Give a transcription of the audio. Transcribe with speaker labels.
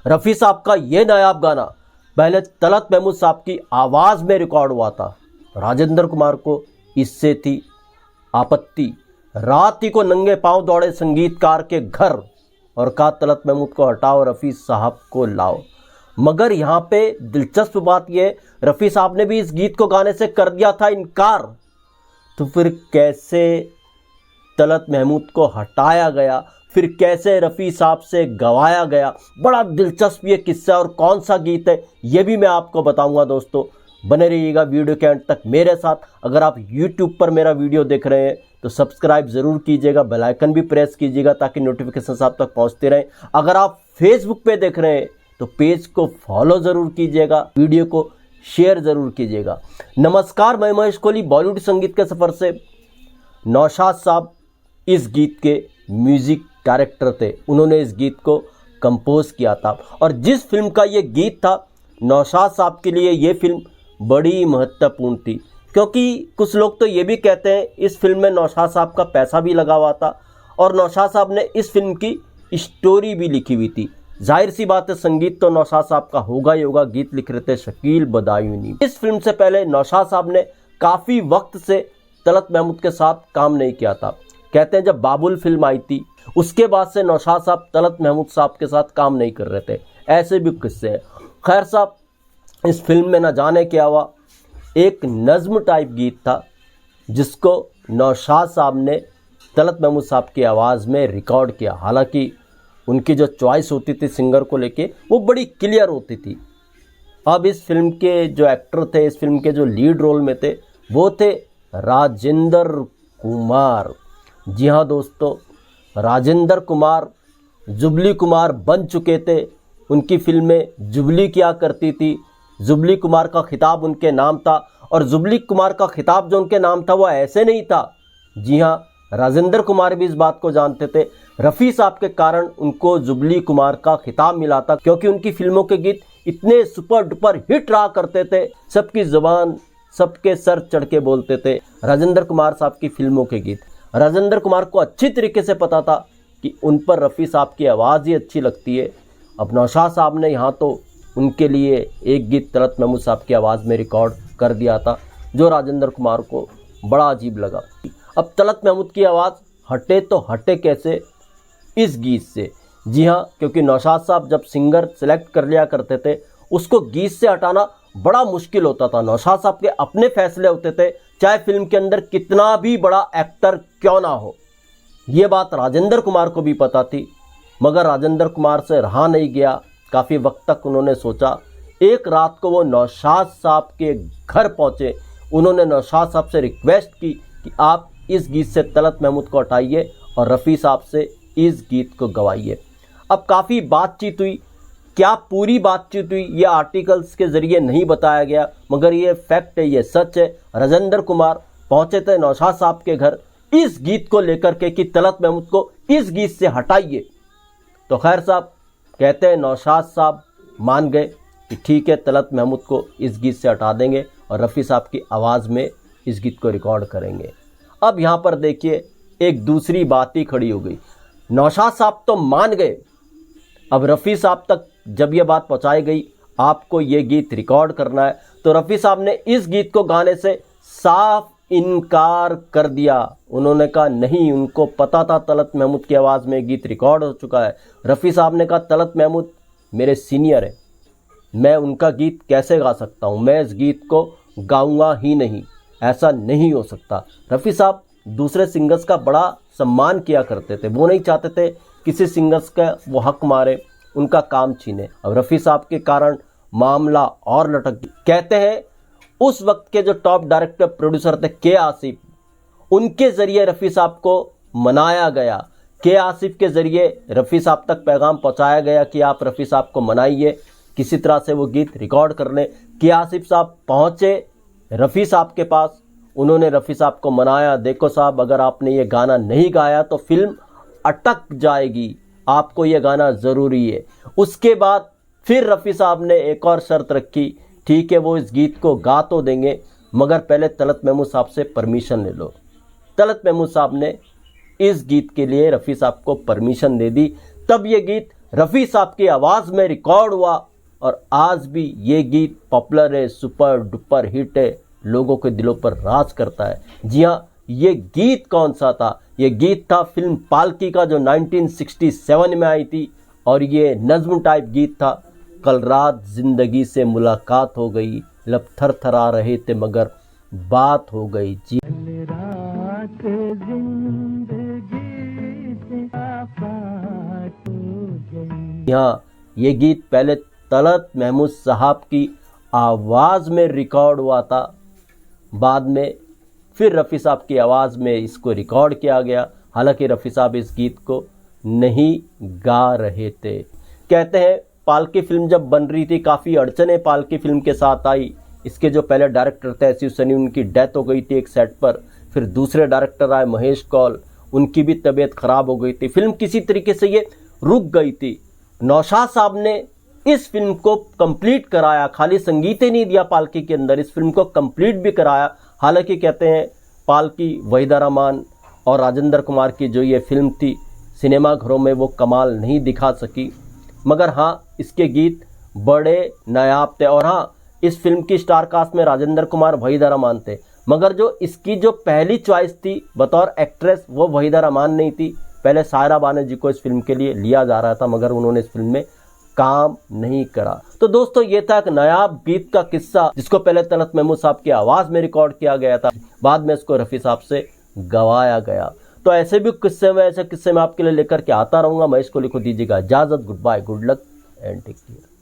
Speaker 1: रफ़ी साहब का ये नायाब गाना पहले तलत महमूद साहब की आवाज़ में रिकॉर्ड हुआ था। राजेंद्र कुमार को इससे थी आपत्ति। रात ही को नंगे पांव दौड़े संगीतकार के घर और कहा तलत महमूद को हटाओ, रफ़ी साहब को लाओ। मगर यहाँ पे दिलचस्प बात यह, रफ़ी साहब ने भी इस गीत को गाने से कर दिया था इनकार। तो फिर कैसे तलत महमूद को हटाया गया, फिर कैसे रफ़ी साहब से गवाया गया, बड़ा दिलचस्प ये किस्सा और कौन सा गीत है ये भी मैं आपको बताऊंगा। दोस्तों बने रहिएगा वीडियो के अंत तक मेरे साथ। अगर आप YouTube पर मेरा वीडियो देख रहे हैं तो सब्सक्राइब ज़रूर कीजिएगा, बेल आइकन भी प्रेस कीजिएगा ताकि नोटिफिकेशन आप तक पहुंचते रहें। अगर आप फेसबुक पे देख रहे हैं तो पेज को फॉलो ज़रूर कीजिएगा, वीडियो को शेयर ज़रूर कीजिएगा। नमस्कार, मैं महेश कोहली बॉलीवुड संगीत के सफ़र से। नौशाद साहब इस गीत के म्यूज़िक डायरेक्टर थे, उन्होंने इस गीत को कंपोज किया था। और जिस फिल्म का ये गीत था, नौशाद साहब के लिए ये फिल्म बड़ी महत्वपूर्ण थी, क्योंकि कुछ लोग तो ये भी कहते हैं इस फिल्म में नौशाद साहब का पैसा भी लगा हुआ था और नौशाद साहब ने इस फिल्म की स्टोरी भी लिखी हुई थी। जाहिर सी बात है, संगीत तो नौशाद साहब का होगा ही होगा, गीत लिख रहे थे शकील बदायूनी। इस फिल्म से पहले नौशाद साहब ने काफ़ी वक्त से तलत महमूद के साथ काम नहीं किया था। कहते हैं जब बाबुल फिल्म आई थी उसके बाद से नौशाद साहब तलत महमूद साहब के साथ काम नहीं कर रहे थे। ऐसे भी किस्से हैं। खैर साहब, इस फिल्म में न जाने क्या हुआ, एक नज़्म टाइप गीत था जिसको नौशाद साहब ने तलत महमूद साहब की आवाज़ में रिकॉर्ड किया। हालांकि उनकी जो चॉइस होती थी सिंगर को लेके वो बड़ी क्लियर होती थी। अब इस फिल्म के जो एक्टर थे, इस फिल्म के जो लीड रोल में थे, वो थे राजेंद्र कुमार। जी हाँ दोस्तों, राजेंद्र कुमार जुबली कुमार बन चुके थे। उनकी फिल्में जुबली किया करती थी, जुबली कुमार का खिताब उनके नाम था। और जुबली कुमार का खिताब जो उनके नाम था वो ऐसे नहीं था। जी हाँ, राजेंद्र कुमार भी इस बात को जानते थे। रफ़ी साहब के कारण उनको जुबली कुमार का खिताब मिला था, क्योंकि उनकी फिल्मों के गीत इतने सुपर डुपर हिट रहा करते थे, सबकी ज़ुबान सबके सर चढ़ के बोलते थे राजेंद्र कुमार साहब की फिल्मों के गीत। राजेंद्र कुमार को अच्छी तरीके से पता था कि उन पर रफ़ी साहब की आवाज़ ही अच्छी लगती है। अब नौशाद साहब ने यहाँ तो उनके लिए एक गीत तलत महमूद साहब की आवाज़ में रिकॉर्ड कर दिया था, जो राजेंद्र कुमार को बड़ा अजीब लगा। अब तलत महमूद की आवाज़ हटे तो हटे कैसे इस गीत से। जी हाँ, क्योंकि नौशाद साहब जब सिंगर सेलेक्ट कर लिया करते थे उसको गीत से हटाना बड़ा मुश्किल होता था। नौशाद साहब के अपने फैसले होते थे, चाहे फिल्म के अंदर कितना भी बड़ा एक्टर क्यों ना हो। ये बात राजेंद्र कुमार को भी पता थी, मगर राजेंद्र कुमार से रहा नहीं गया। काफ़ी वक्त तक उन्होंने सोचा। एक रात को वो नौशाद साहब के घर पहुँचे। उन्होंने नौशाद साहब से रिक्वेस्ट की कि आप इस गीत से तलत महमूद को हटाइए और रफ़ी साहब से इस गीत को गवाइए। अब काफ़ी बातचीत हुई। क्या पूरी बातचीत हुई ये आर्टिकल्स के ज़रिए नहीं बताया गया, मगर ये फैक्ट है, ये सच है। राजेंद्र कुमार पहुंचे थे नौशाद साहब के घर इस गीत को लेकर के कि तलत महमूद को इस गीत से हटाइए। तो खैर साहब, कहते हैं नौशाद साहब मान गए कि ठीक है, तलत महमूद को इस गीत से हटा देंगे और रफ़ी साहब की आवाज़ में इस गीत को रिकॉर्ड करेंगे। अब यहाँ पर देखिए एक दूसरी बात ही खड़ी हो गई। नौशाद साहब तो मान गए, अब रफ़ी साहब तक जब ये बात पहुंचाई गई आपको ये गीत रिकॉर्ड करना है, तो रफ़ी साहब ने इस गीत को गाने से साफ इनकार कर दिया। उन्होंने कहा नहीं, उनको पता था तलत महमूद की आवाज़ में गीत रिकॉर्ड हो चुका है। रफ़ी साहब ने कहा तलत महमूद मेरे सीनियर है, मैं उनका गीत कैसे गा सकता हूँ, मैं इस गीत को गाऊंगा ही नहीं, ऐसा नहीं हो सकता। रफ़ी साहब दूसरे सिंगर्स का बड़ा सम्मान किया करते थे, वो नहीं चाहते थे किसी सिंगर्स का वो हक मारे, उनका काम छीने। अब रफ़ी साहब के कारण मामला और लटक गया। कहते हैं उस वक्त के जो टॉप डायरेक्टर प्रोड्यूसर थे के आसिफ, उनके ज़रिए रफ़ी साहब को मनाया गया। के आसिफ के ज़रिए रफ़ी साहब तक पैगाम पहुंचाया गया कि आप रफ़ी साहब को मनाइए, किसी तरह से वो गीत रिकॉर्ड कर लें। के आसिफ साहब पहुँचे रफ़ी साहब के पास, उन्होंने रफ़ी साहब को मनाया, देखो साहब अगर आपने ये गाना नहीं गाया तो फिल्म अटक जाएगी, आपको ये गाना ज़रूरी है। उसके बाद फिर रफ़ी साहब ने एक और शर्त रखी, ठीक है वो इस गीत को गा तो देंगे मगर पहले तलत महमूद साहब से परमिशन ले लो। तलत महमूद साहब ने इस गीत के लिए रफ़ी साहब को परमिशन दे दी, तब ये गीत रफ़ी साहब की आवाज़ में रिकॉर्ड हुआ और आज भी ये गीत पॉपुलर है, सुपर डुपर हिट है, लोगों के दिलों पर राज करता है। जी हाँ, ये गीत कौन सा था? ये गीत था फिल्म पालकी का, जो 1967 में आई थी, और ये नज्म टाइप गीत था। कल रात जिंदगी से मुलाकात हो गई, लब थर थरा रहे थे मगर बात हो गई। जी हाँ, ये गीत पहले तलत महमूद साहब की आवाज़ में रिकॉर्ड हुआ था, बाद में फिर रफ़ी साहब की आवाज़ में इसको रिकॉर्ड किया गया। हालांकि रफ़ी साहब इस गीत को नहीं गा रहे थे। कहते हैं पालकी फिल्म जब बन रही थी, काफ़ी अड़चने पालकी फिल्म के साथ आई। इसके जो पहले डायरेक्टर थे एस यू सनी, उनकी डेथ हो गई थी एक सेट पर। फिर दूसरे डायरेक्टर आए महेश कौल, उनकी भी तबीयत ख़राब हो गई थी। फिल्म किसी तरीके से ये रुक गई थी। नौशाद साहब ने इस फिल्म को कंप्लीट कराया, खाली संगीत ही नहीं दिया पालकी के अंदर, इस फिल्म को कंप्लीट भी कराया। हालांकि कहते हैं पालकी वहीदा रहमान और राजेंद्र कुमार की जो ये फिल्म थी, सिनेमाघरों में वो कमाल नहीं दिखा सकी, मगर हाँ इसके गीत बड़े नायाब थे। और हाँ, इस फिल्म की स्टार कास्ट में राजेंद्र कुमार, वहीदा रहमान थे, मगर जो इसकी जो पहली चॉइस थी बतौर एक्ट्रेस, वो वहीदा रहमान नहीं थी। पहले सायरा बानो जी को इस फिल्म के लिए लिया जा रहा था, मगर उन्होंने इस फिल्म में काम नहीं करा। तो दोस्तों, ये था एक नायाब गीत का किस्सा, जिसको पहले तलत महमूद साहब की आवाज़ में रिकॉर्ड किया गया था, बाद में इसको रफ़ी साहब से गवाया गया। तो ऐसे भी किस्से में, ऐसे किस्से में आपके लिए लेकर के आता रहूँगा। मैं इसको लिखो दीजिएगा इजाज़त। Good bye, good luck and take care.